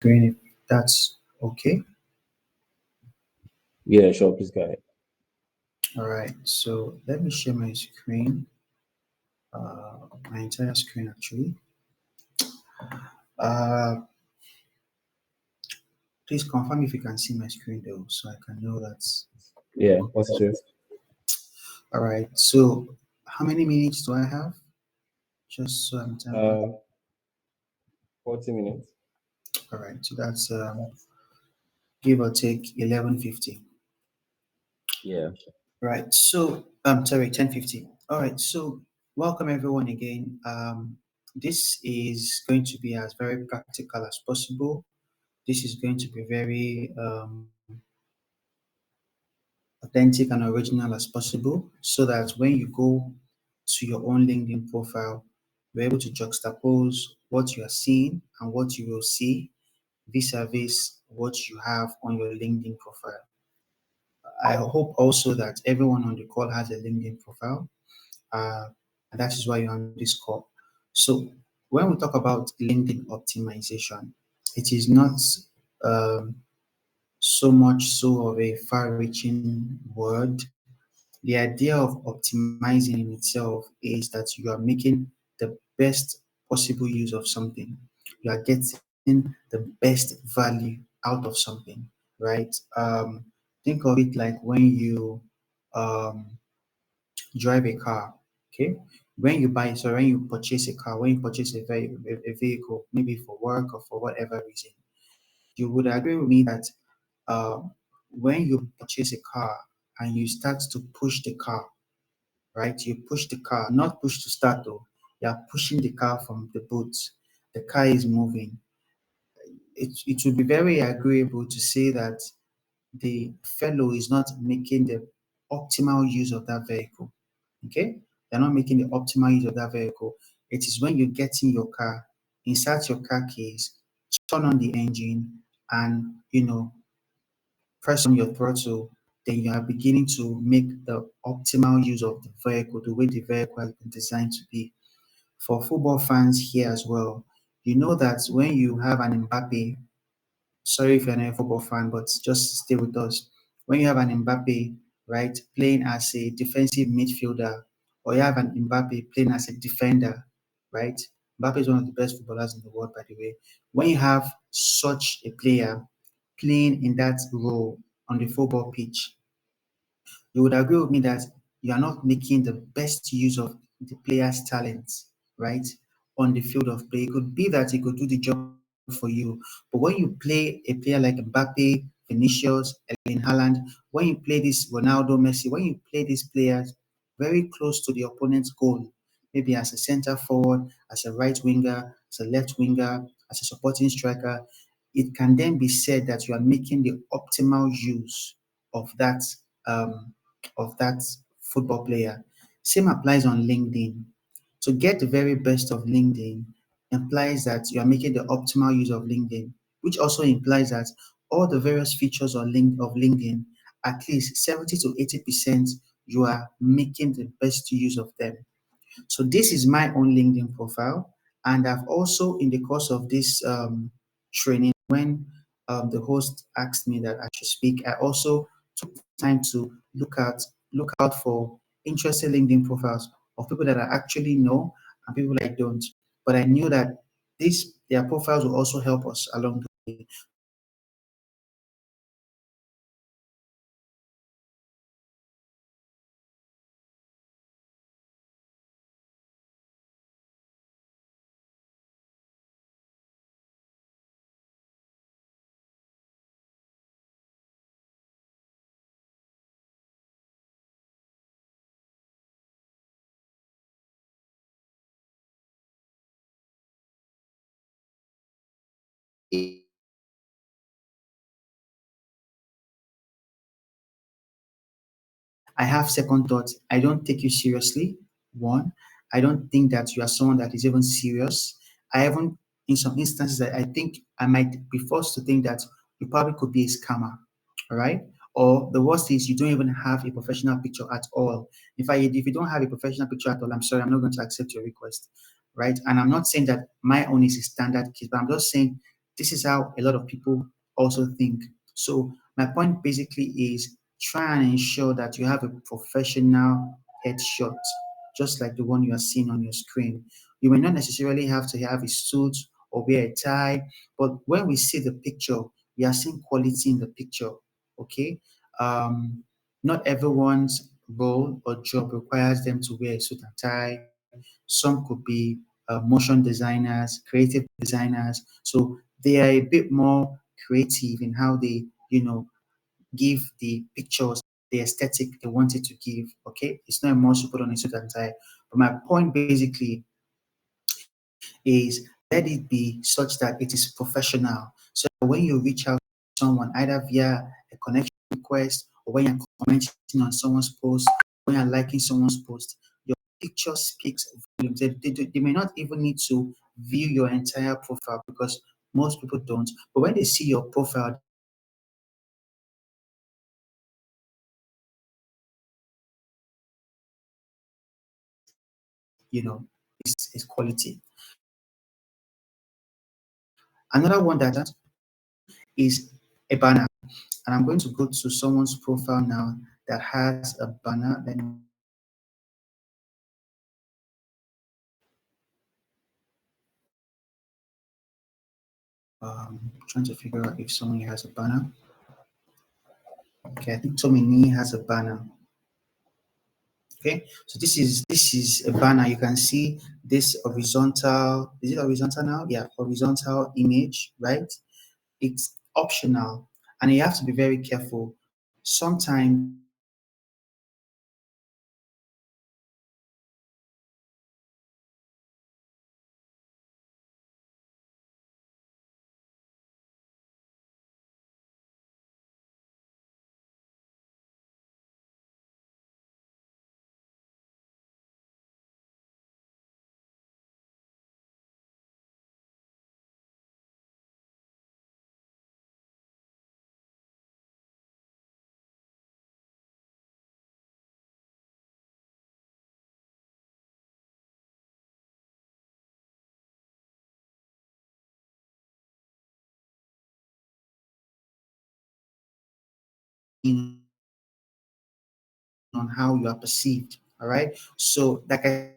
screen if that's okay. Yeah, sure, please go ahead. All right, so let me share my screen, my entire screen actually. Uh, Please confirm if you can see my screen though, so I can know that's Yeah, positive. all right. So how many minutes do I have? Just so I'm telling. Um, 40 minutes. All right, so that's give or take 11:50. Yeah. Right. So I'm sorry, 10:50. All right. So welcome everyone again. This is going to be as very practical as possible. This is going to be very authentic and original as possible, so that when you go to your own LinkedIn profile, you're able to juxtapose what you are seeing and what you will see vis-a-vis what you have on your LinkedIn profile. I hope also that everyone on the call has a LinkedIn profile, uh, and that is why you're on this call. So, when we talk about LinkedIn optimization, it is not um, so much so of a far-reaching word. The idea of optimizing in itself is that you are making the best possible use of something. You are getting the best value out of something, right? Think of it like when you um, drive a car. Okay, when you purchase a car, when you purchase a vehicle, maybe for work or for whatever reason, you would agree with me that uh, when you purchase a car and you start to push the car, right? You push the car, not push to start though. You are pushing the car from the boot. The car is moving. It would be very agreeable to say that the fellow is not making the optimal use of that vehicle. Okay? They're not making the optimal use of that vehicle. It is when you get in your car, insert your car keys, turn on the engine, and press on your throttle, then you are beginning to make the optimal use of the vehicle, the way the vehicle has been designed to be. For football fans here as well, you know that when you have an Mbappe, sorry if you're not a football fan, but just stay with us. When you have an Mbappe, right, playing as a defensive midfielder, or you have an Mbappe playing as a defender, right? Mbappe is one of the best footballers in the world, by the way. When you have such a player playing in that role on the football pitch, you would agree with me that you are not making the best use of the player's talents, right, on the field of play. It could be that he could do the job for you, but when you play a player like Mbappe, Vinicius, Erling Haaland, when you play this Ronaldo, Messi, when you play these players very close to the opponent's goal, maybe as a center forward, as a right winger, as a left winger, as a supporting striker, it can then be said that you are making the optimal use of um, that football player. Same applies on LinkedIn. To get the very best of LinkedIn implies that you are making the optimal use of LinkedIn, which also implies that all the various features of LinkedIn, at least 70 to 80%, you are making the best use of them. So this is my own LinkedIn profile, and I've also, in the course of this training, when the host asked me that I should speak, I also took time to look out for interesting LinkedIn profiles of people that I actually know and people I don't. But I knew that their profiles will also help us along the way. So I took time to look at profiles of people that I actually know and people that I don't. And I was able to identify some profiles that I actually like. I have second thoughts. I don't take you seriously. One, I don't think that you are someone that is even serious. I haven't, in some instances, I think I might be forced to think that you probably could be a scammer. All right. Or the worst is you don't even have a professional picture at all. In fact, if you don't have a professional picture at all, I'm sorry, I'm not going to accept your request. Right. And I'm not saying that my own is a standard case, but I'm just saying This is how a lot of people also think. So my point basically is try and ensure that you have a professional headshot, just like the one you are seeing on your screen. You may not necessarily have to have a suit or wear a tie, but when we see the picture, we are seeing quality in the picture. Okay. Um, Not everyone's role or job requires them to wear a suit and tie. Some could be motion designers, creative designers. So they are a bit more creative in how they, give the pictures the aesthetic they wanted to give. Okay, it's not a must to put on a suit and tie. But my point basically is let it be such that it is professional. So when you reach out to someone either via a connection request or when you're commenting on someone's post, when you're liking someone's post, your picture speaks volumes. They may not even need to view your entire profile because most people don't. But when they see your profile, they know that is quality. Another one that is a banner. And I'm going to go to someone's profile now that has a banner. Let me trying to figure out if someone has a banner. Okay, I think Tomini has a banner. Okay, so this is a banner. You can see this horizontal. Is it horizontal now? Yeah, horizontal image, right? It's optional, and you have to be very careful. Sometimes on how you are perceived. All right. So, like I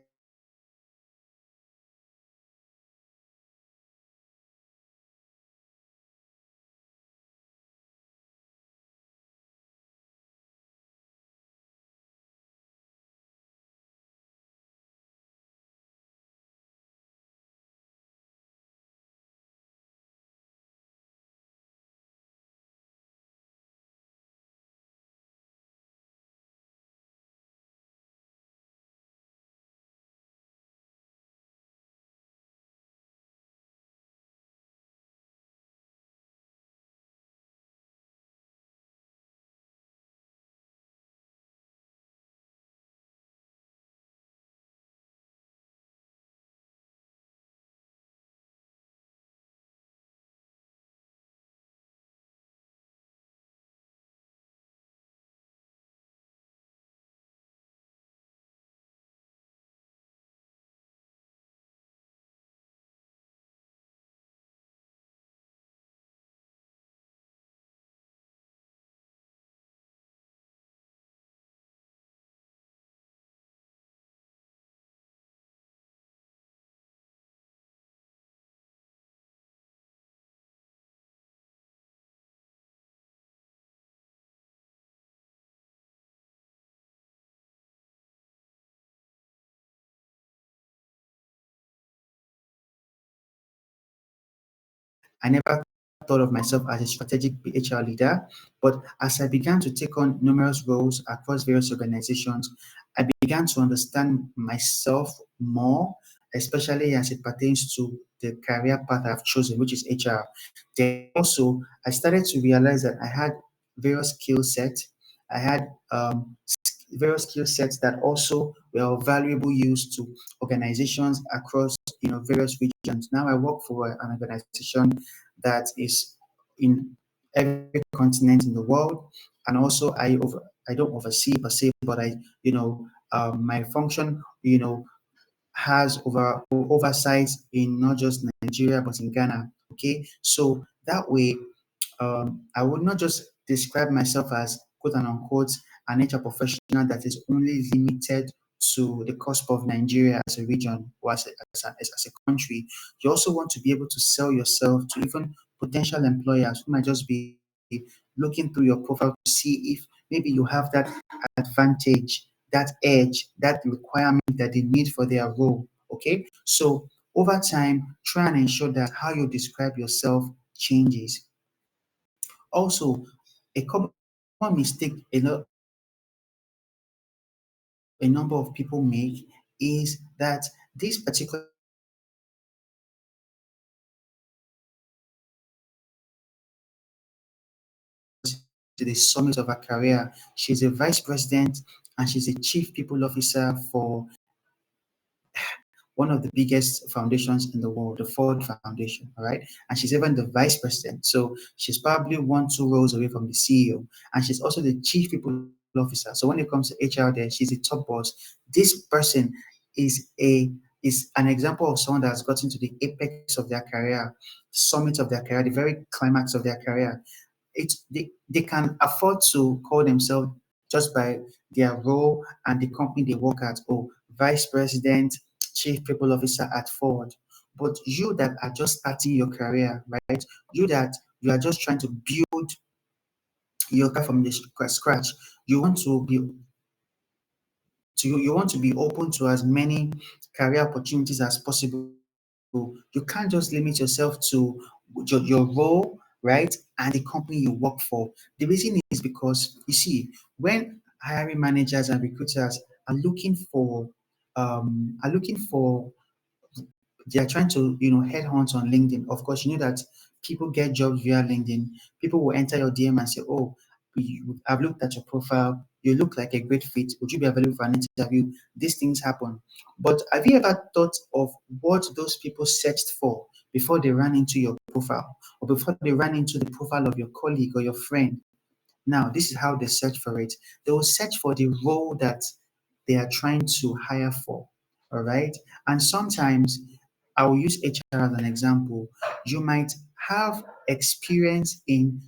I never thought of myself as a strategic HR leader, but as I began to take on numerous roles across various organizations, I began to understand myself more, especially as it pertains to the career path I've chosen, which is HR. Then also, I started to realize that I had various skill sets. I had various skill sets that also were of valuable use to organizations across various regions. Now I work for an organization that is in every continent in the world, and also I don't oversee per se, but my function has oversight in not just Nigeria but in Ghana. Okay, so that way, I would not just describe myself as quote and unquote an HR professional that is only limited to the cusp of Nigeria as a region or as a country. You also want to be able to sell yourself to even potential employers who might just be looking through your profile to see if maybe you have that advantage, that edge, that requirement that they need for their role. Okay, so over time, try and ensure that how you describe yourself changes. Also, a common mistake a number of people make is that this particular to the summit of her career. She's a vice president and she's a chief people officer for one of the biggest foundations in the world, the Ford Foundation, all right? And she's even the vice president. So she's probably 1, 2 rows away from the CEO. And she's also the chief people officer. So when it comes to HR there, she's a top boss. This person is a is an example of someone that has gotten to the apex of their career, summit of their career, the very climax of their career. They can afford to call themselves just by their role and the company they work at. Oh, vice president, chief people officer at Ford. But you that are just starting your career, right? You that you are just trying to build your career from the scratch. You want to be you want to be open to as many career opportunities as possible. You can't just limit yourself to your role, right, and the company you work for. The reason is because you see, when hiring managers and recruiters are looking for they are trying to headhunt on LinkedIn. Of course, you know that people get jobs via LinkedIn. People will enter your DM and say, "Oh, I've looked at your profile. You look like a great fit. Would you be available for an interview?" These things happen. But have you ever thought of what those people searched for before they ran into your profile or before they ran into the profile of your colleague or your friend? Now, this is how they search for it. They will search for the role that they are trying to hire for. All right. And sometimes I will use HR as an example. You might have experience in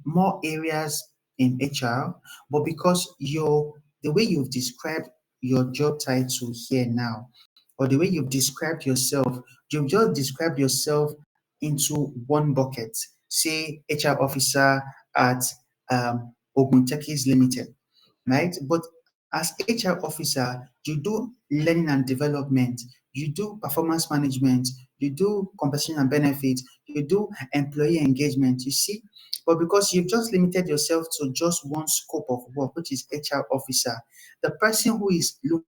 more areas in HR, but because the way you've described your job title here now, or the way you've described yourself, you've just described yourself into one bucket, say HR officer at Oguntekis Limited, right? But as HR officer, you do learning and development, you do performance management, you do compensation and benefits, you do employee engagement, you see? But because you've just limited yourself to just one scope of work, which is HR officer, the person who is looking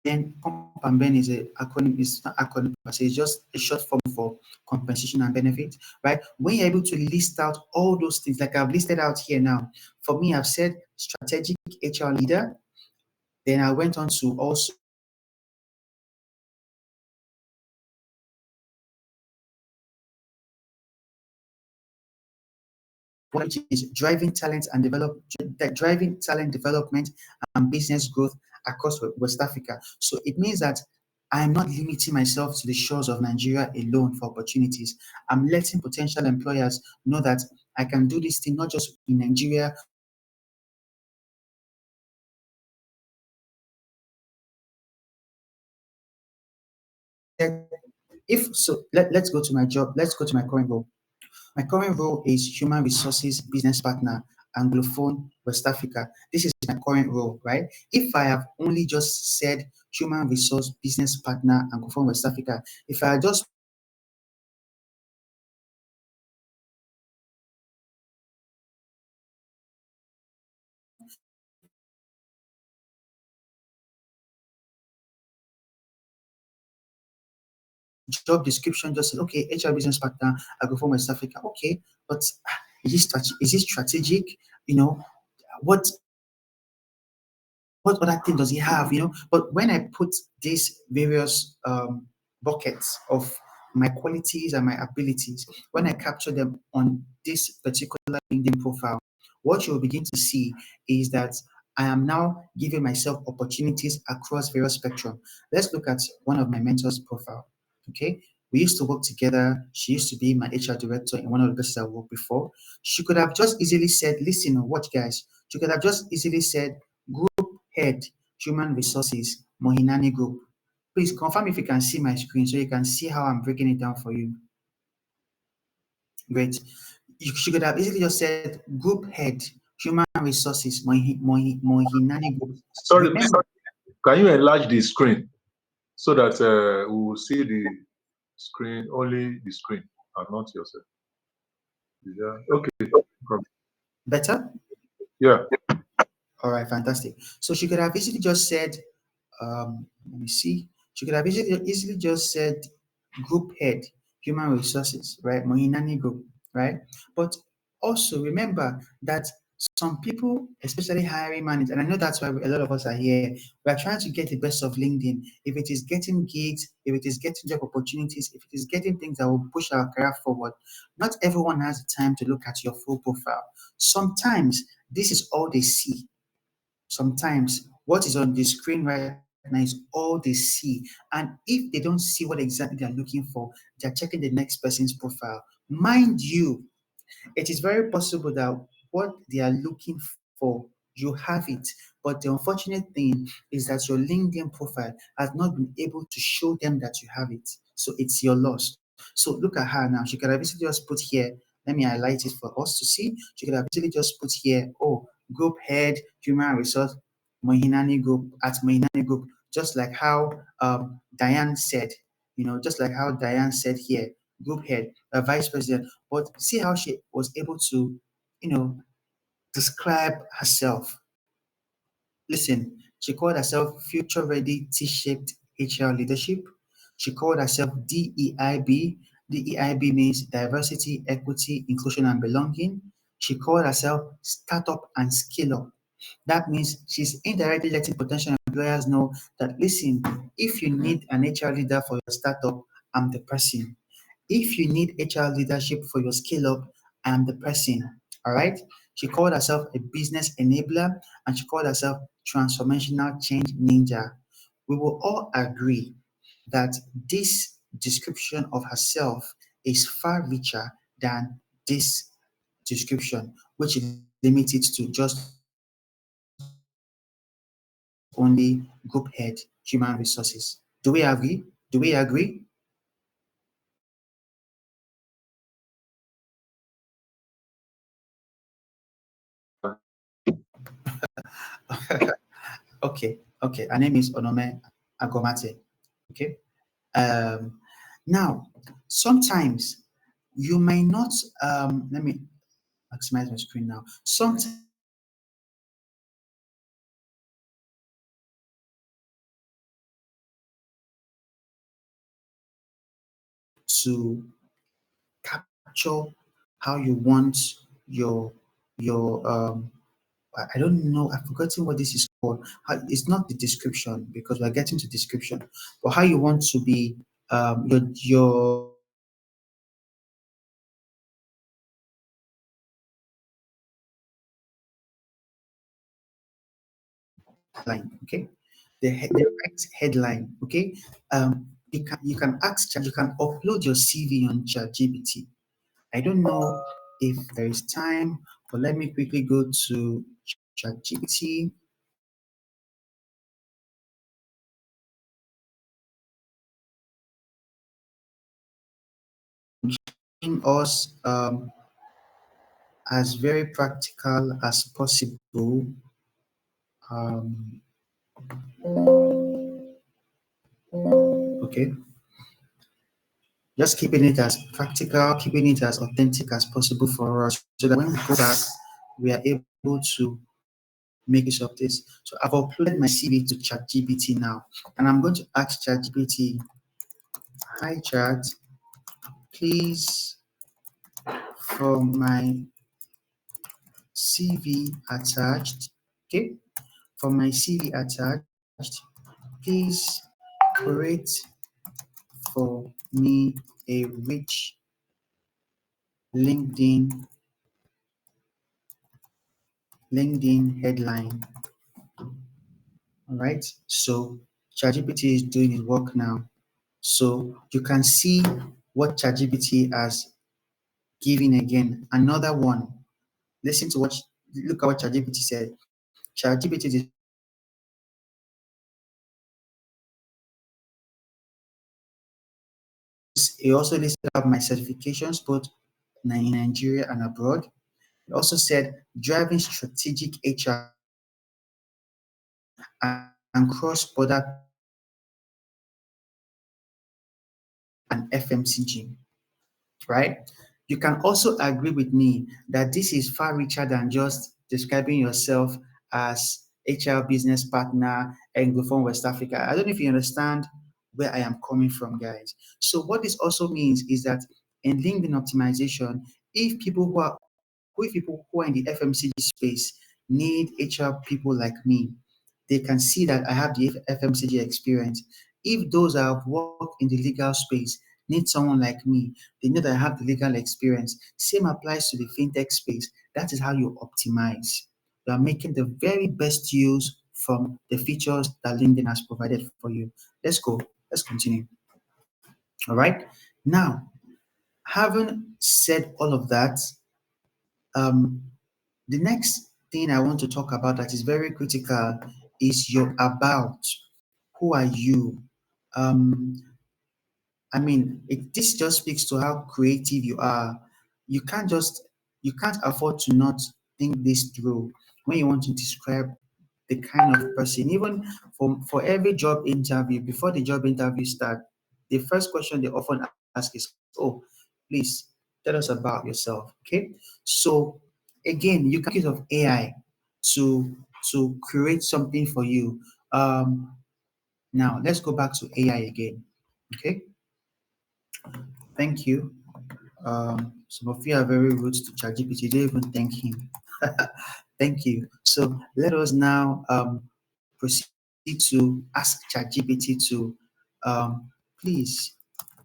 then comp and ben is a acronym, is not acronym per se, it's just a short form for compensation and benefit, right? When you're able to list out all those things, like I've listed out here now, for me, I've said strategic HR leader, then I went on to also which is driving talent development and business growth across West Africa. So it means that I'm not limiting myself to the shores of Nigeria alone for opportunities. I'm letting potential employers know that I can do this thing not just in Nigeria. If so, let's go to my job. Let's go to my current role. My current role is Human Resources Business Partner, Anglophone, West Africa. This is my current role, right? If I have only just said Human Resource Business Partner, Anglophone, West Africa, if I just job description just said, okay, HR Business Partner, Anglophone, West Africa, okay, but is it strategic? You know, what what other thing does he have, But when I put these various buckets of my qualities and my abilities, when I capture them on this particular LinkedIn profile, what you'll begin to see is that I am now giving myself opportunities across various spectrum. Let's look at one of my mentors' profile. Okay. We used to work together. She used to be my HR director in one of the places I worked before. She could have just easily said, listen, watch guys. She could have just easily said, head, human resources, Mohinani Group. Please confirm if you can see my screen so you can see how I'm breaking it down for you. Great. She could have easily just said group head, human resources, Mohinani Group. Sorry, please, Remember, can you enlarge the screen so that we will see the screen, only the screen, and not yourself? Yeah. Okay. better? Yeah. All right, fantastic. So she could have easily just said, let me see. She could have easily just said group head, human resources, right? Mohinani group, right? But also remember that some people, especially hiring managers, and I know that's why a lot of us are here, we are trying to get the best of LinkedIn. If it is getting gigs, if it is getting job opportunities, if it is getting things that will push our career forward, not everyone has the time to look at your full profile. Sometimes this is all they see. Sometimes what is on the screen right now is all they see. And if they don't see what exactly they're looking for, they're checking the next person's profile. Mind you, it is very possible that what they are looking for, you have it. But the unfortunate thing is that your LinkedIn profile has not been able to show them that you have it. So it's your loss. So look at her now. She could have easily just put here, let me highlight it for us to see. She could have easily just put here, oh, group head, human resource, Mohinani Group, at Mohinani Group, just like how Diane said, just like how Diane said here, group head, vice president. But see how she was able to, you know, describe herself. Listen, she called herself Future Ready T-shaped HR Leadership. She called herself DEIB. DEIB means Diversity, Equity, Inclusion, and Belonging. She called herself Startup and Scale Up. That means she's indirectly letting potential employers know that, listen, if you need an HR leader for your startup, I'm the person. If you need HR leadership for your scale up, I am the person. All right. She called herself a business enabler and she called herself transformational change ninja. We will all agree that this description of herself is far richer than this description, which is limited to just only group head human resources. Do we agree? Do we agree? Okay. Her name is Onome Agomate. Okay. Um, Now, sometimes you may not, let me maximize my screen now. Sometimes you may not to capture how you want your I don't know, I've forgotten what this is called. It's not the description because we're getting to description, but how you want to be headline, okay? The right headline, okay? You can ask Chat, you can upload your CV on ChatGPT. I don't know if there is time, but let me quickly go to ChatGPT. In us as very practical as possible. Um, okay, just keeping it as practical, keeping it as authentic as possible for us, so that when we go back, we are able to make use of this. So I've uploaded my CV to ChatGPT now, and I'm going to ask ChatGPT, "Hi Chat, please from my CV attached." Okay, for my CV attached, please create for me a rich LinkedIn headline. All right. So ChatGPT is doing its work now. So you can see what ChatGPT has given again. Another one. Listen to what look at what ChatGPT said. ChatGPT it also listed out my certifications both in Nigeria and abroad. It also said driving strategic HR and cross-border and FMCG, right? You can also agree with me that this is far richer than just describing yourself as HR business partner Anglophone West Africa. I don't know if you understand where I am coming from, guys. So what this also means is that in LinkedIn optimization, if people who are if people who are in the FMCG space need HR people like me, they can see that I have the FMCG experience. If those that have worked in the legal space need someone like me, they know that I have the legal experience. Same applies to the fintech space. That is how you optimize. You are making the very best use from the features that LinkedIn has provided for you. Let's go. Let's continue. All right. Now, having said all of that, um, the next thing I want to talk about that is very critical is your about. Who are you? Um, this just speaks to how creative you are. You can't just you can't afford to not think this through when you want to describe the kind of person. Even for every job interview, before the job interview start, the first question they often ask is, "Oh, please tell us about yourself." Okay, so again, you can use of AI to create something for you. Now let's go back to AI again. Okay, thank you. Some of you are very rude to ChatGPT. You don't even thank him. Thank you. So let us now proceed to ask ChatGPT to please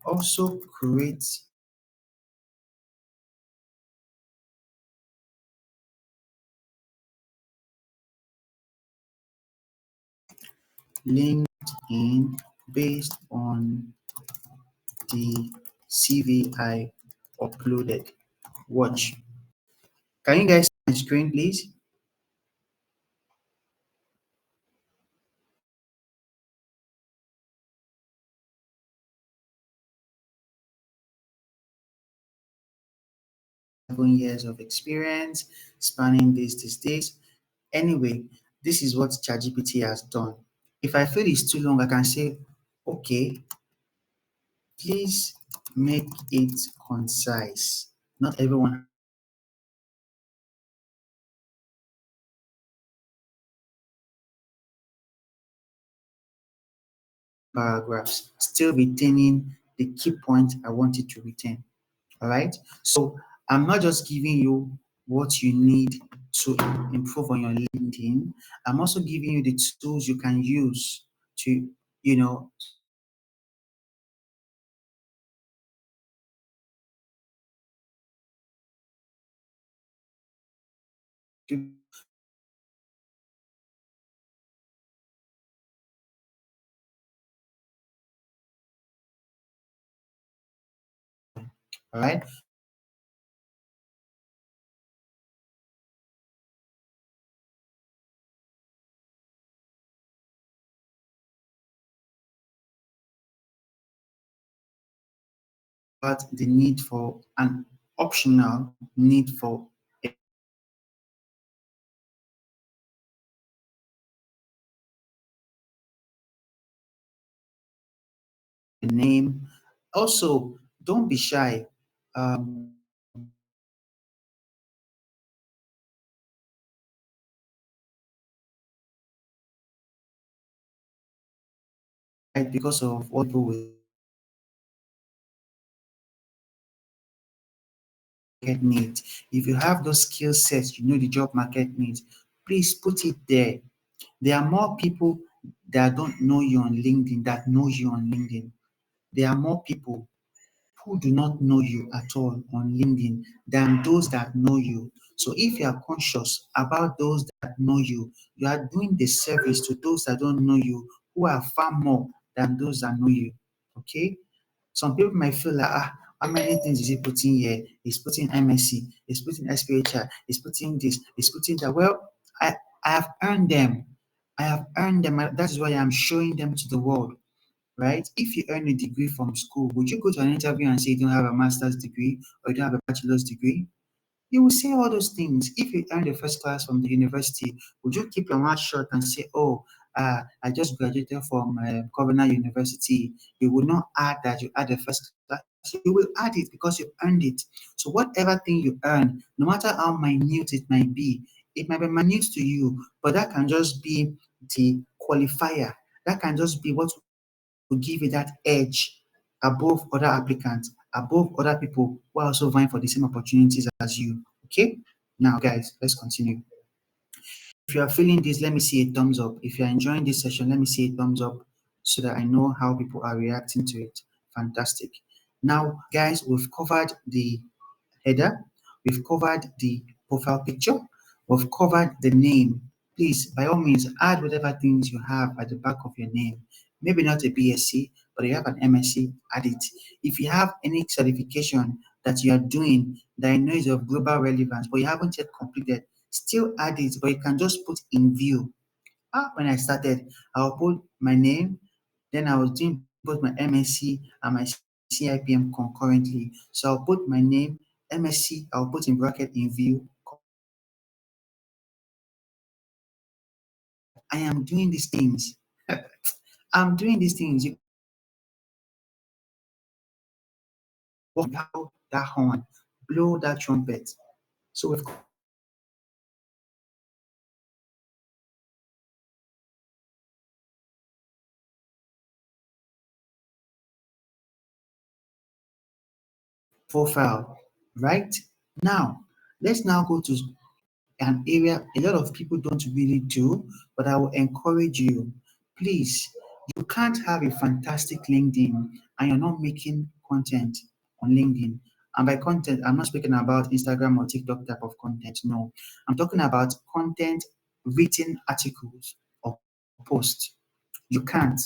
also create LinkedIn based on the CV I uploaded. Watch. Can you guys see my screen, please? 7 years of experience, spanning this. Anyway, this is what ChatGPT has done. If I feel it's too long, I can say, okay, please make it concise. Not everyone paragraphs, still retaining the key points I wanted to retain. All right. So I'm not just giving you what you need to improve on your LinkedIn. I'm also giving you the tools you can use to, you know, all right. But the need for an optional need for a name. Also, don't be shy. Right, because of what people will market needs. If you have those skill sets, you know the job market needs, please put it there. There are more people that don't know you on LinkedIn that know you on LinkedIn. There are more people who do not know you at all on LinkedIn than those that know you. So if you are conscious about those that know you are doing the service to those that don't know you, who are far more than those that know you. Okay? Some people might feel like, how many things is he putting here? He's putting MSc, he's putting SPHR, he's putting this, he's putting that. Well, I, I have earned them. I have earned them. That is why I'm showing them to the world, right? If you earn a degree from school, would you go to an interview and say you don't have a master's degree or you don't have a bachelor's degree? You will say all those things. If you earned a first class from the university, would you keep your mouth shut and say, "Oh, I just graduated from Governor University"? You will not add that you had a first class. You will add it because you earned it. So whatever thing you earn, no matter how minute it might be minute to you, but that can just be the qualifier. That can just be what will give you that edge above other applicants, above other people who are also vying for the same opportunities as you. Okay? Now, guys, let's continue. If you are feeling this, let me see a thumbs up. If you are enjoying this session, let me see a thumbs up so that I know how people are reacting to it. Fantastic. Now, guys, we've covered the header, we've covered the profile picture, we've covered the name. Please, by all means, add whatever things you have at the back of your name. Maybe not a BSc, but you have an MSc, add it. If you have any certification that you are doing that I know is of global relevance, but you haven't yet completed, still add it, but you can just put in view. When I started, I'll put my name, then I was doing both my MSc and my CIPM concurrently. So I'll put my name, MSc, I'll put in bracket in view, that I am doing these things. I'm doing these things. You can see me now in my walk that horn, blow that trumpet. So we've covered the header, we've covered the name, we've covered profile, right? Now, let's now go to an area a lot of people don't really do, but I will encourage you. Please, you can't have a fantastic LinkedIn and you're not making content on LinkedIn. And by content, I'm not speaking about Instagram or TikTok type of content. No, I'm talking about content, written articles or posts. You can't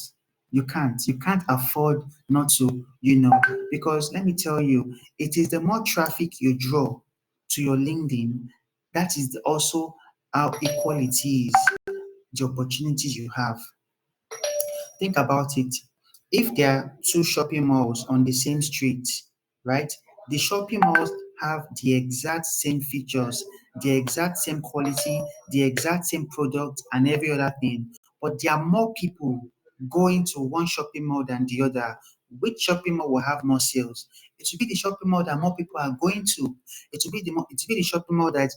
afford not to, because let me tell you, it is the more traffic you draw to your LinkedIn, that is also how equal it is, the opportunities you have. Think about it. If there are two shopping malls on the same street, right? The shopping malls have the exact same features, the exact same quality, the exact same product, and every other thing. But there are more people going to one shopping mall than the other. Which shopping mall will have more sales? It will be the shopping mall that more people are going to. It will be the shopping mall that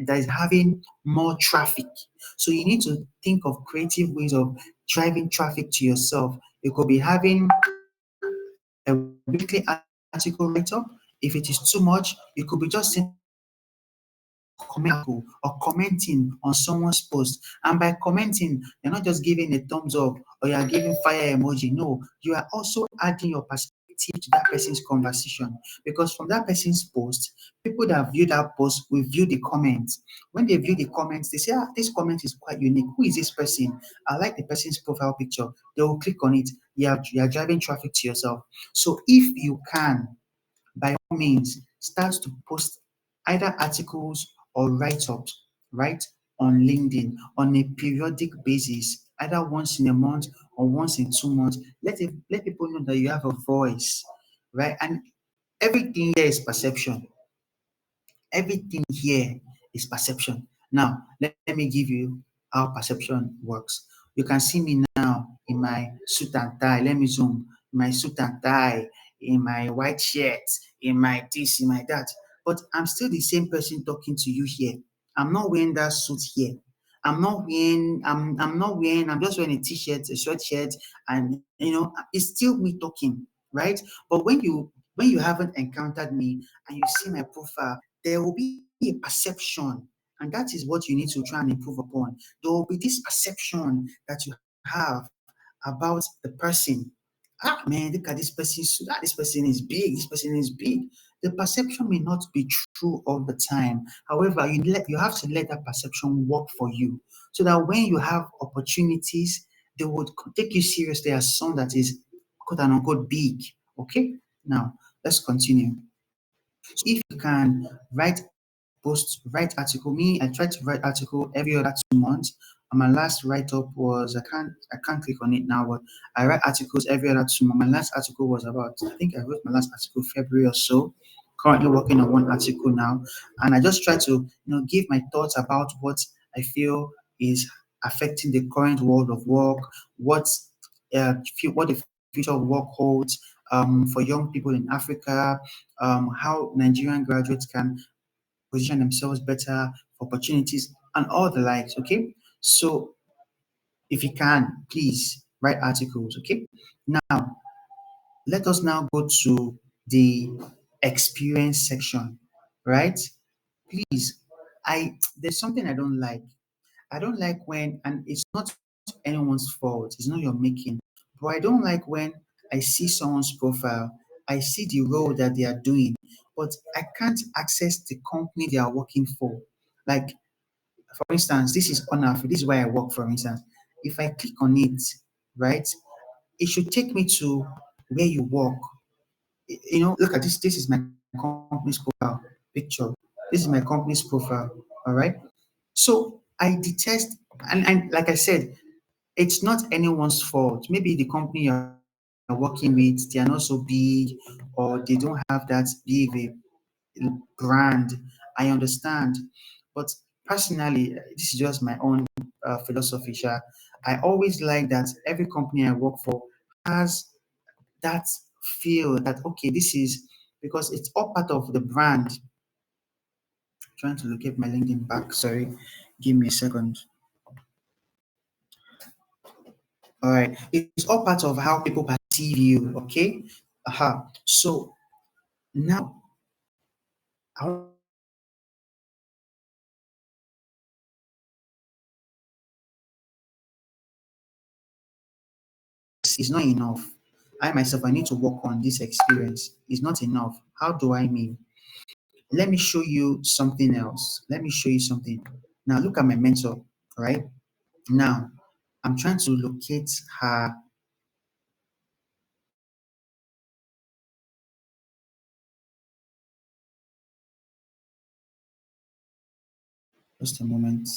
is having more traffic. So you need to think of creative ways of driving traffic to yourself. You could be having a weekly article write up. If it is too much, you could be just simply or commenting on someone's post. And by commenting, you're not just giving a thumbs up or you're giving fire emoji. No, you are also adding your perspective to that person's conversation. Because from that person's post, people that view that post will view the comments. When they view the comments, they say, this comment is quite unique. Who is this person? I like the person's profile picture. They will click on it. You are driving traffic to yourself. So if you can, by all means, start to post either articles or write-ups, right, on LinkedIn on a periodic basis, either once in a month or once in 2 months. Let people know that you have a voice, right? And everything here is perception. Everything here is perception. Now, let me give you how perception works. You can see me now in my suit and tie. Let me zoom. My suit and tie, in my white shirt, in my this, in my that. But I'm still the same person talking to you here. I'm not wearing that suit here. I'm just wearing a t-shirt, a sweatshirt, and it's still me talking, right? But when you haven't encountered me and you see my profile, there will be a perception. And that is what you need to try and improve upon. There will be this perception that you have about the person. Ah, man, look at this person. This person is big. This person is big. The perception may not be true all the time. However, you have to let that perception work for you, so that when you have opportunities, they would take you seriously as someone that is quote unquote big. Okay, now let's continue. So if you can write article. Me, I try to write article every other 2 months. And my last write up was I can't click on it now, but I write articles every other 2 months. My last article was about, I think I wrote my last article February or so. Currently working on one article now, and I just try to give my thoughts about what I feel is affecting the current world of work, what what the future of work holds for young people in Africa, how Nigerian graduates can position themselves better for opportunities and all the likes. Okay, so if you can, please write articles. Okay, now let us now go to the experience section. Right, please. There's something I don't like. I don't like when, and it's not anyone's fault, it's not your making, but I don't like when I see someone's profile, I see the role that they are doing, but I can't access the company they are working for. Like, for instance, this is Onaf, this is where I work, for instance. If I click on it, right, it should take me to where you work. Look at this. This is my company's profile picture. This is my company's profile. All right. So I detest, and like I said, it's not anyone's fault. Maybe the company you're working with, they are not so big, or they don't have that big of a brand. I understand. But personally, this is just my own philosophy. I always like that every company I work for has that feel that, okay, this is because it's all part of the brand. Trying to locate my LinkedIn back. Sorry, give me a second. All right, it's all part of how people perceive you. Okay, So now I want to say it's not enough. I myself, I need to work on this experience. It's not enough. How do I mean? Let me show you something else. Let me show you something. Now look at my mentor. Right now, I'm trying to locate her. Just a moment.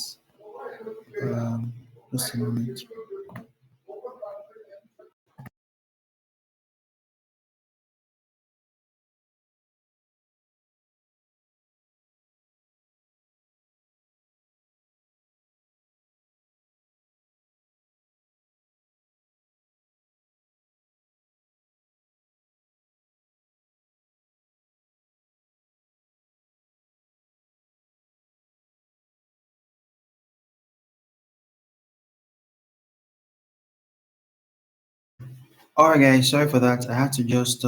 Um, just a moment. All right, guys. Sorry for that. I had to just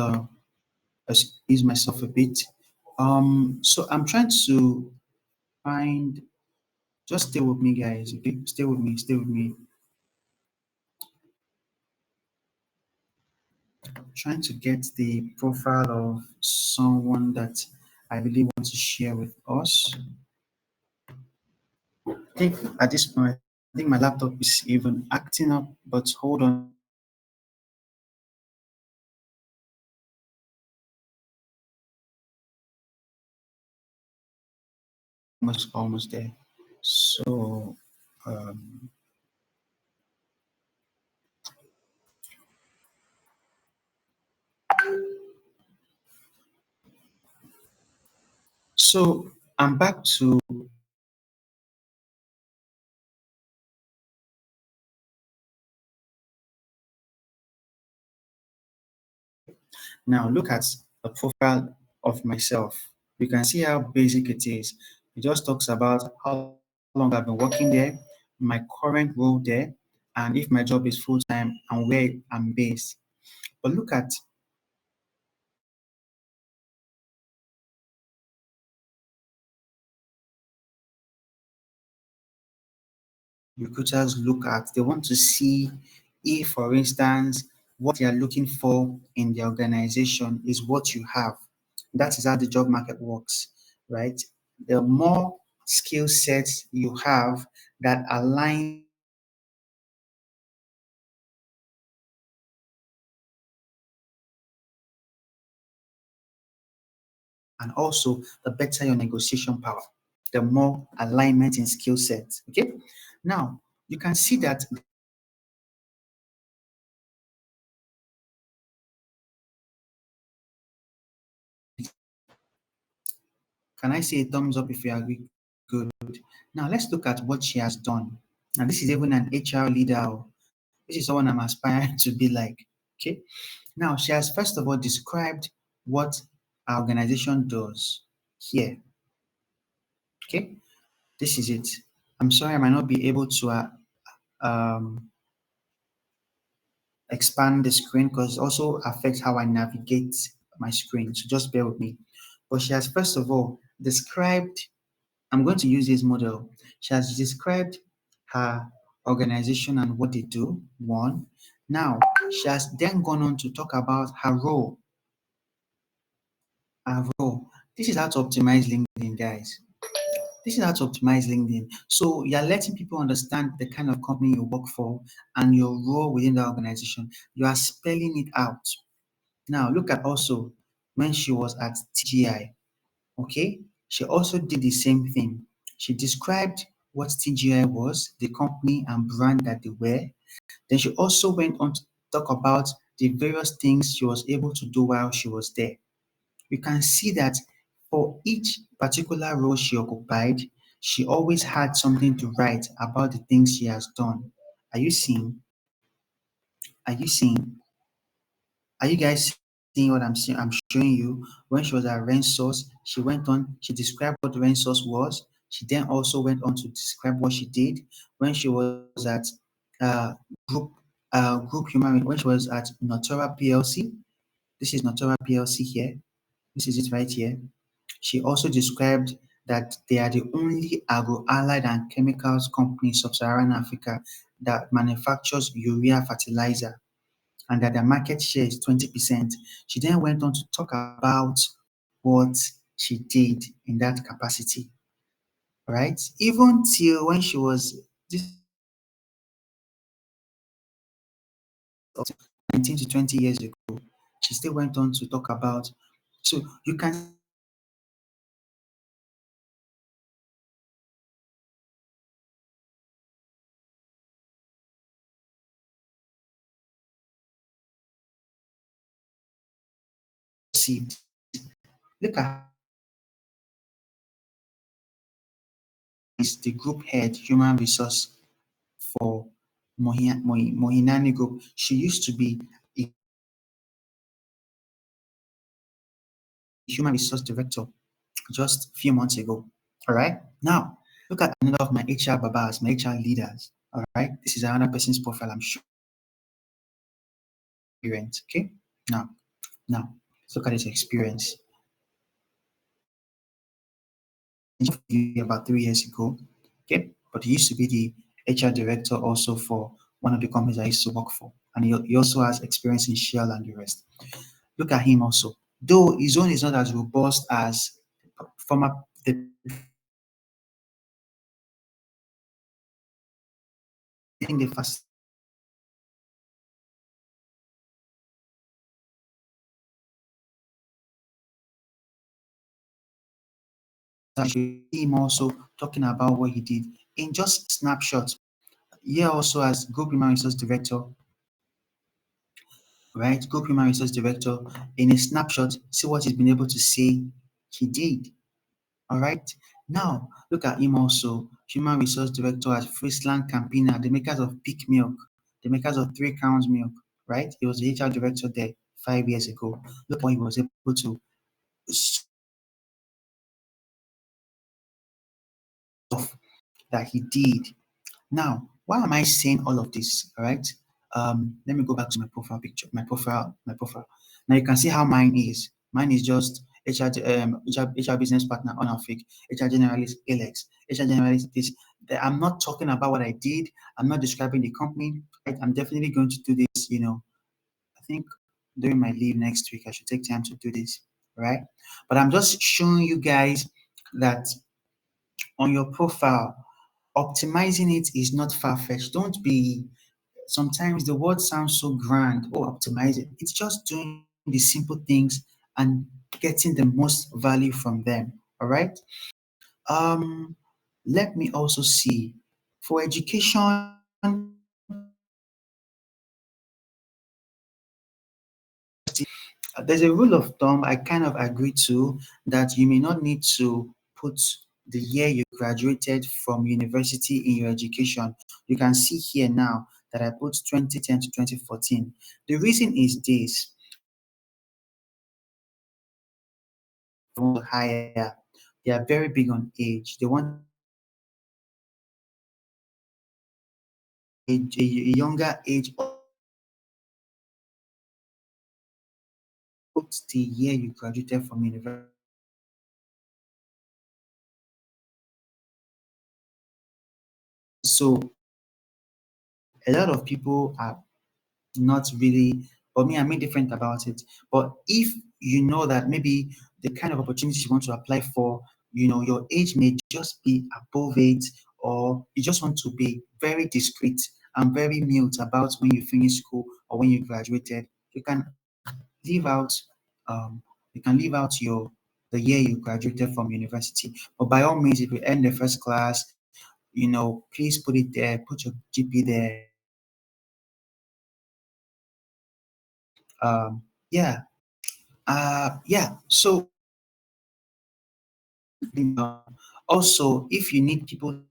ease myself a bit. So I'm trying to find. Just stay with me, guys. Okay, stay with me. Stay with me. Trying to get the profile of someone that I really want to share with us. I think at this point, I think my laptop is even acting up. But hold on. Almost there. So. Um, so I'm back to. Now look at the profile of myself. You can see how basic it is. It just talks about how long I've been working there, my current role there, and if my job is full time and where I'm based. But look at recruiters look at. They want to see if, for instance, what they are looking for in the organization is what you have. That is how the job market works, right? The more skill sets you have that aligns with what the organization is looking for, the more chances of and also the better your negotiation power, the more alignment in skill sets. Okay. Now you can see that there are different Can I say a thumbs up if you agree? Good. Now let's look at what she has done. Now this is even an HR leader. This is someone I'm aspiring to be like. Okay. Now she has first of all described what our organization does here. Okay. This is it. I'm sorry I might not be able to um, expand the screen because it also affects how I navigate my screen. So just bear with me. But she has first of all described, I'm going to use this model. She has described her organization and what they do, one. Now, she has then gone on to talk about her role. Her role. This is how to optimize LinkedIn, guys. This is how to optimize LinkedIn. So you're letting people understand the kind of company you work for and your role within the organization. You are spelling it out. Now, look at also when she was at TGI. Okay, she also did the same thing. She described what TGI was, the company and brand that they were. Then she also went on to talk about the various things she was able to do while she was there. You can see that for each particular role she occupied, she always had something to write about the things she has done. Are you seeing? Are you seeing? Are you guys seeing what I'm showing you? When she was at RentSource, she went on, she described what RentSource was. She then also went on to describe what she did when she was at uh, Group Group Human when she was at Notora PLC. This is Notora PLC here. This is it right here. She also described that they are the only agro-allied and chemicals company in sub-Saharan Africa that manufactures urea fertilizer and that their market share is 20%. She then went on to talk about what she did in that capacity, right? Even till when she was, this is up to 19 to 20 years ago, she still went on to talk about. So you can see that for each particular role she occupied, she always had something to write about what received. Look at her title. Is the group head human resource for Mohinani Group. She used to be a human resource director just a few months ago. All right. Now, look at another of my HR babas, my HR leaders. All right. This is another person's profile I'm showing you here. This is his experience. Okay. Now, let's look at his experience. About 3 years ago. Okay. But he used to be the HR director also for one of the companies I used to work for. And he also has experience in Shell and the rest. Look at him also. Though his own is not as robust as former the previous person I showed you, I think the facilitator him also talking about what he did in just snapshots. Here also as Group Human Resource Director, right? Group Human Resource Director in a snapshot, see what he's been able to say he did. All right. Now look at him also, Human Resource Director at Friesland Campina, the makers of Peak Milk, the makers of 3 Crowns Milk, right? He was the HR director there 5 years ago. Look what he was able to that he did. Now, why am I saying all of this? All right. Let me go back to my profile picture, my profile. Now you can see how mine is. Mine is just HR business partner on our fake, HR generalist Alex, HR generalist this. I'm not talking about what I did. I'm not describing the company. Right? I'm definitely going to do this. I think during my leave next week, I should take time to do this. Right? But I'm just showing you guys that on your profile, optimizing it is not far fetched. Don't be. Sometimes the word sounds so grand. Oh, optimize it. It's just doing the simple things and getting the most value from them. All right. Um, Let me also see for education. There's a rule of thumb I kind of agree to that you may not need to put the year you graduated from university in your education. You can see here now that I put 2010 to 2014. The reason is this. Want to hire, they are very big on age. They want a younger age. Put the year you graduated from university. So a lot of people are not really, but me, I'm indifferent about it. But if you know that maybe the kind of opportunities you want to apply for, your age may just be above it, or you just want to be very discreet and very mute about when you finish school or when you graduated, you can leave out, um, the year you graduated from university. But by all means, if you end the first class, please put it there, put your GP there. Yeah. So also, if you need people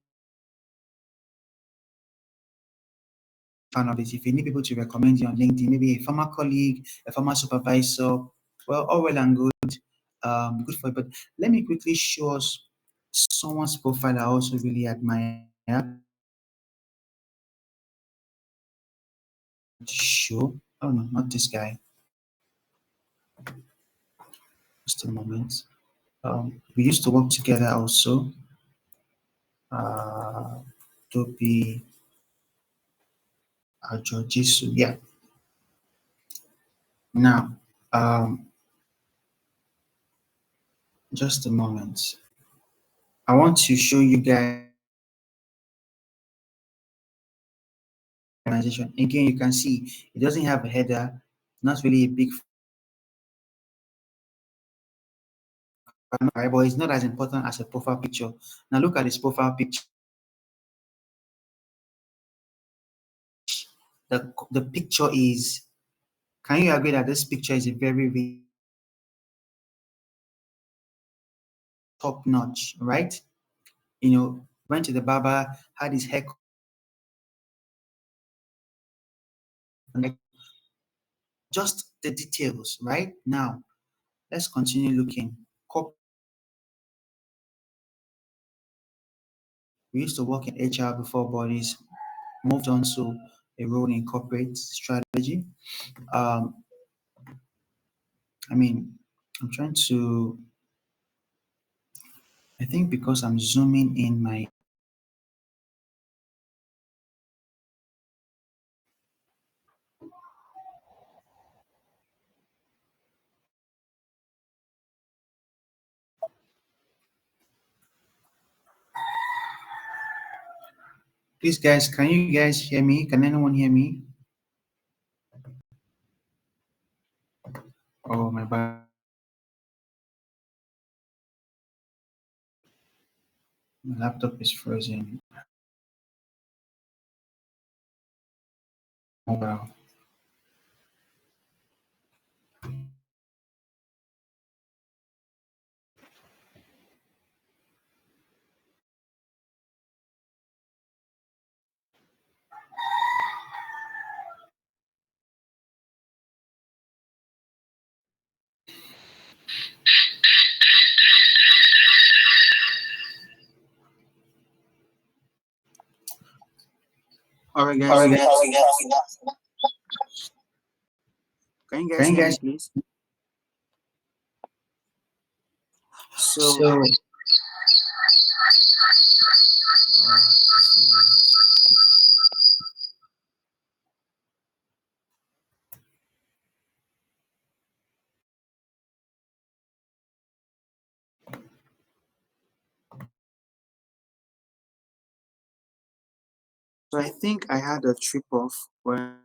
fan of it, if you need people to recommend you on LinkedIn, maybe a former colleague, a former supervisor, well, all well and good, good for you. But let me quickly show us someone's profile I also really admire. Show. Oh no, not this guy. Just a moment. We used to work together also. Uh, to be Georgisu. Yeah. Now, just a moment. I want to show you guys organization. Again, you can see it doesn't have a header, not really a big, but it's not as important as a profile picture. Now look at this profile picture. The picture is. Can you agree that this picture is a very top notch, right? Went to the barber, had his hair. Just the details, right? Now, let's continue looking. We used to work in HR before bodies moved on to a role in corporate strategy. Um, I mean, I'm trying to, I think because I'm zooming in my, please guys, can you guys hear me? Can anyone hear me? Oh, my bad. My laptop is frozen. Oh, wow. All right, guys. All right, So, guys. can you guys Can you hear me, guys? please? So, So Just a moment. So I think I had a trip off where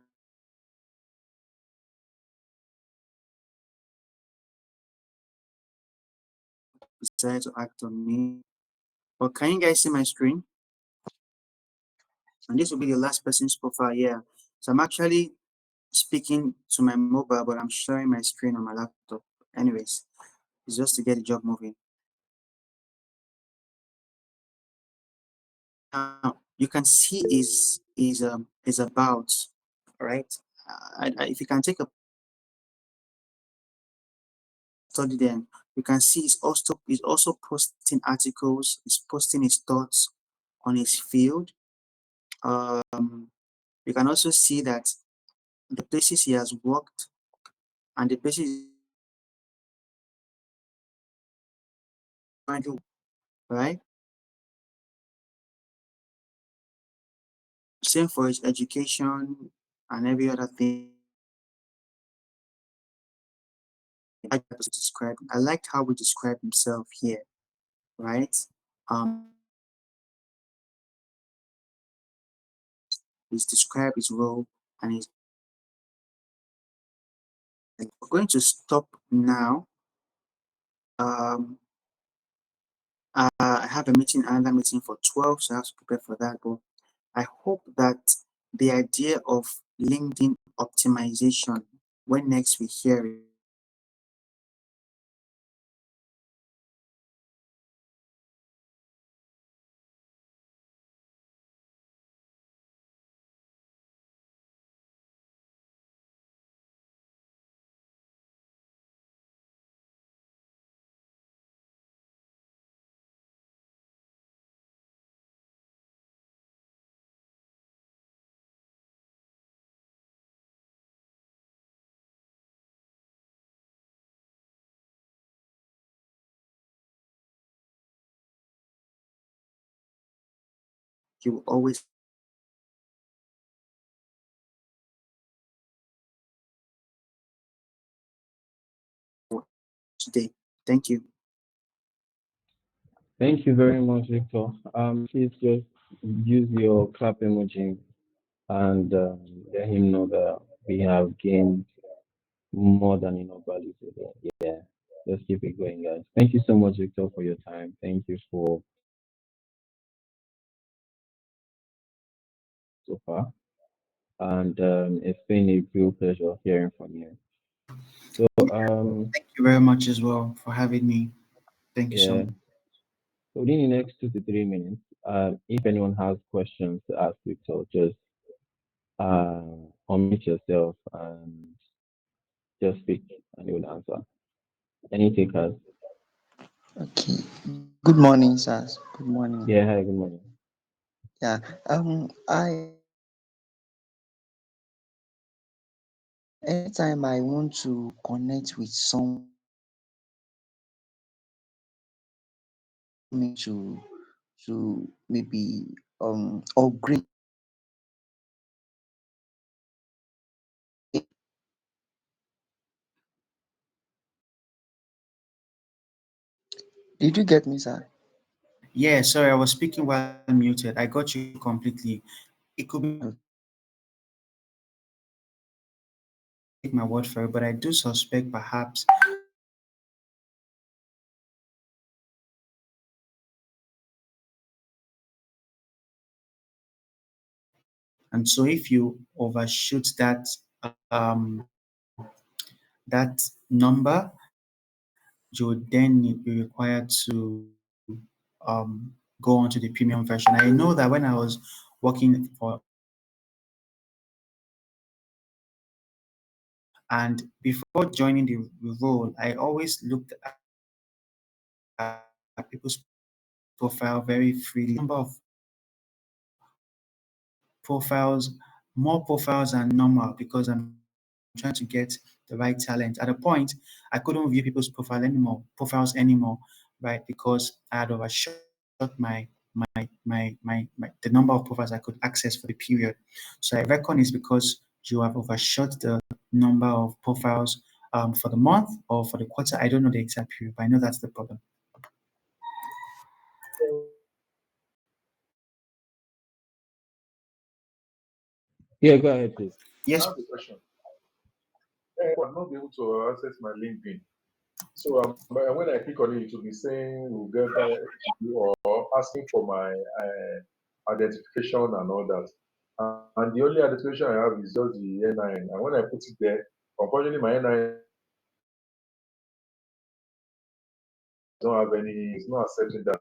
decided to act on me. But can you guys see my screen? And this will be the last person's profile here. So I'm actually speaking to my mobile, but I'm sharing my screen on my laptop. Anyways, it's just to get the job moving. Now you can see is about, right? If you can take a study, then you can see he's also posting articles. He's posting his thoughts on his field. Um, you can also see that the places he has worked and the places currently, right? Same for his education and every other thing. I liked how we describe himself here, right? Um, he's described his role, and he's we're going to stop now. Um, I have a meeting, another meeting for 12, so I have to prepare for that. But I hope that the idea of LinkedIn optimization, when next we hear it, you will always today. Thank you. Thank you very much, Victor. Please just use your clap emoji and let him know that we have gained more than enough value today. Yeah, just keep it going, guys. Thank you so much, Victor, for your time. Thank you for so far, and it's been a real pleasure hearing from you. So, Thank you very much as well for having me. Thank you so yeah. much. So within the next 2 to 3 minutes, if anyone has questions to ask Victor, just unmute yourself and just speak, and he will answer. Any takers? Okay. Good morning, sirs. Good morning. Yeah. Hi. Good morning. Yeah. Anytime I want to connect with someone me to maybe upgrade. Did you get me, sir? Yeah, sorry, I was speaking while muted. I got you completely. It could be take my word for it, but I do suspect perhaps. And so if you overshoot um, that number, you would then be required to go on to the premium version. I know that when I was working for, and before joining the role, I always looked at people's profile very freely. Number of profiles, more profiles than normal, because I'm trying to get the right talent. At a point, I couldn't view people's profiles anymore, right? Because I had overshot the number of profiles I could access for the period. So I reckon it's because you have overshot the number of profiles for the month or for the quarter. I don't know the exact period, but I know that's the problem. Yeah, go ahead, please. I Yes. have a question. I'll not be able to access my LinkedIn. So when I click on it, it will be saying we'll get back to you or asking for my identification and all that. And the only identification I have is just the NIN. And when I put it there, unfortunately, my NIN don't have any, it's not accepting that.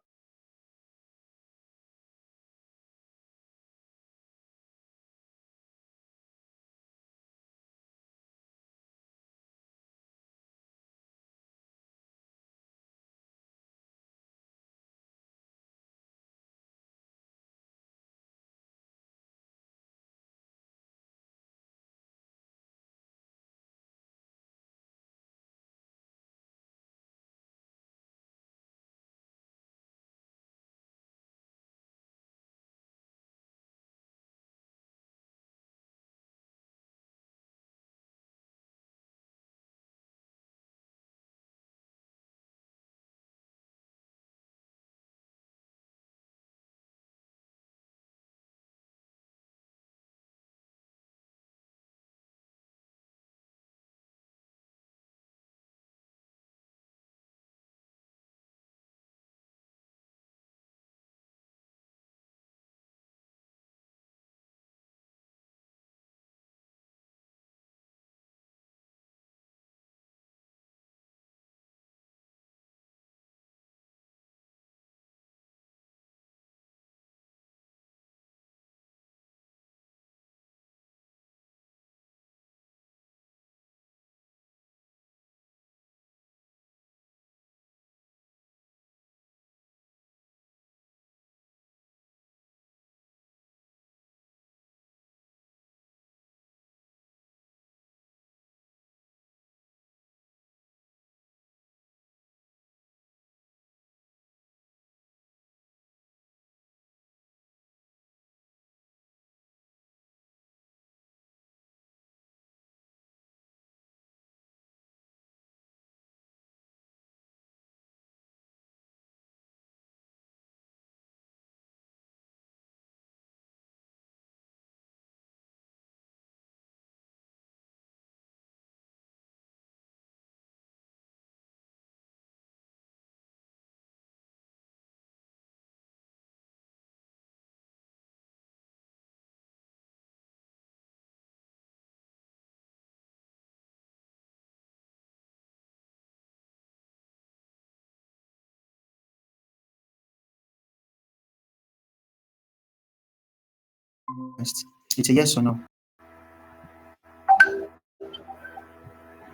It's a yes or no.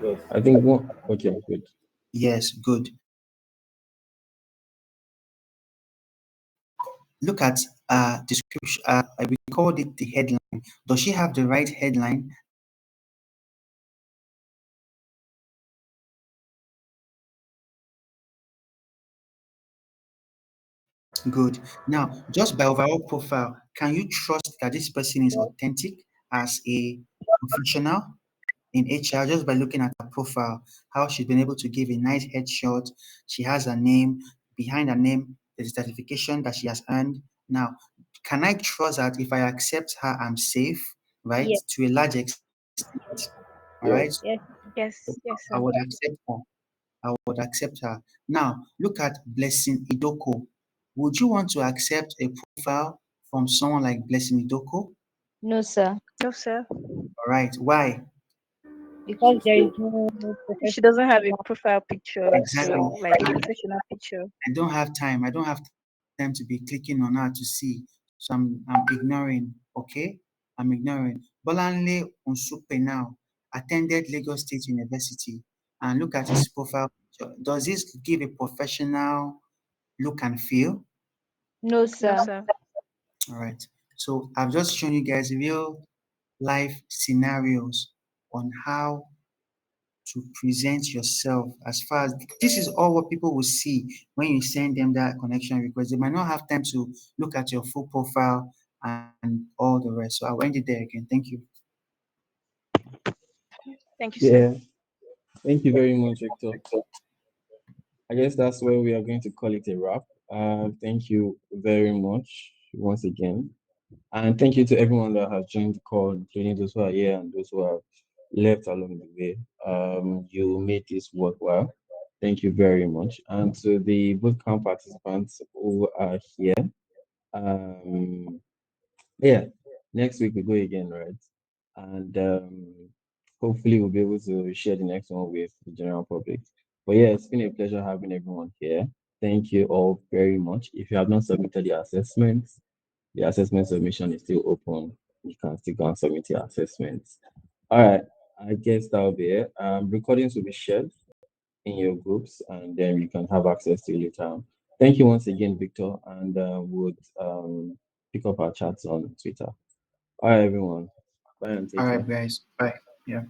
Yes. I think one. Okay, good. Yes, good. Look at description. We called it the headline. Does she have the right headline? Good. Now, just by overall profile, can you trust that this person is authentic as a professional in HR just by looking at her profile? How she's been able to give a nice headshot. She has a name. Behind her name, there's a certification that she has earned. Now, can I trust that if I accept her, I'm safe, right? Yes, To a large extent, all right? Yes. yes, yes, I yes, would sir. accept her. I would accept her. Now, look at Blessing Idoko. Would you want to accept a profile from someone like Blessing Idoko? No, sir, No, sir. All right. Why? because there is So, no She doesn't have a professional. profile picture, Exactly. so like a And professional picture. I don't have time. I don't have time to be clicking on her to see. So I'm ignoring. Okay. I'm ignoring. Bolanle Unsupe now attended Lagos State University and look at his profile picture. Does this give a professional look and feel? No, No, sir. sir. All right. So I've just shown you guys real life scenarios on how to present yourself as far as this is all what people will see when you send them that connection request. They might not have time to look at your full profile and all the rest. So I'll end it there again. Thank you. Thank you, sir. Yeah, thank you very much, Victor. I guess that's where we are going to call it a wrap. Thank you very much once again. And thank you to everyone that has joined the call, including those who are here and those who have left along the way. You made this worthwhile. Thank you very much. And to the bootcamp participants who are here, um, yeah, next week we go again, right? And hopefully we'll be able to share the next one with the general public. But yeah, it's been a pleasure having everyone here. Thank you all very much. If you have not submitted the assessment submission is still open. You can still go and submit your assessments. All right, I guess that'll be it. Recordings will be shared in your groups, and then you can have access to it later. Thank you once again, Victor, and would pick up our chats on Twitter. All right, everyone. Bye and All take right, care. guys. Bye. Yeah.